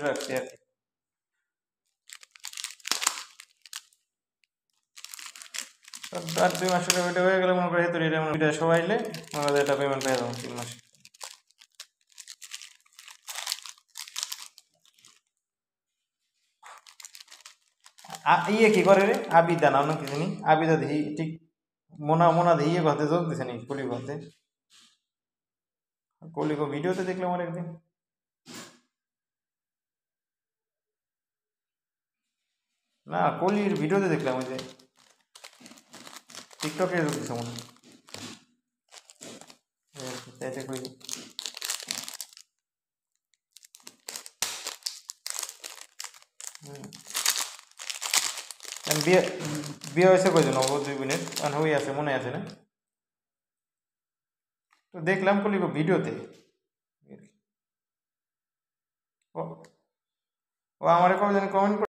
রাখছি আর কি। আর 2 মাস ওইটা হয়ে গেলে মনে করে হেতু এটা মনে করে সবাই এলে মনে করে এটা পেমেন্ট পেয়ে যাবো 3 মাস। ইয়ে কি করে রে আবিদা না অন্য কিছু নি আবিদা দেখি ঠিক মোনা মোনা দিয়ে ঘরতে যোগ দিছে নি কলি ঘরতে কলিগো ভিডিওতে দেখলাম আর একদিন। না কলির ভিডিওতে দেখলাম ওই যে টিকটকে যোগ দিছে মনে হয় চাইতে কই। বিয়ে বিয়ে হয়েছে কয়জন অবো 2 বোনের মানে হয়ে আছে মনে আছে না তো দেখলাম কলিগো ভিডিওতে। ও ও আমার কবে জানি কমেন্ট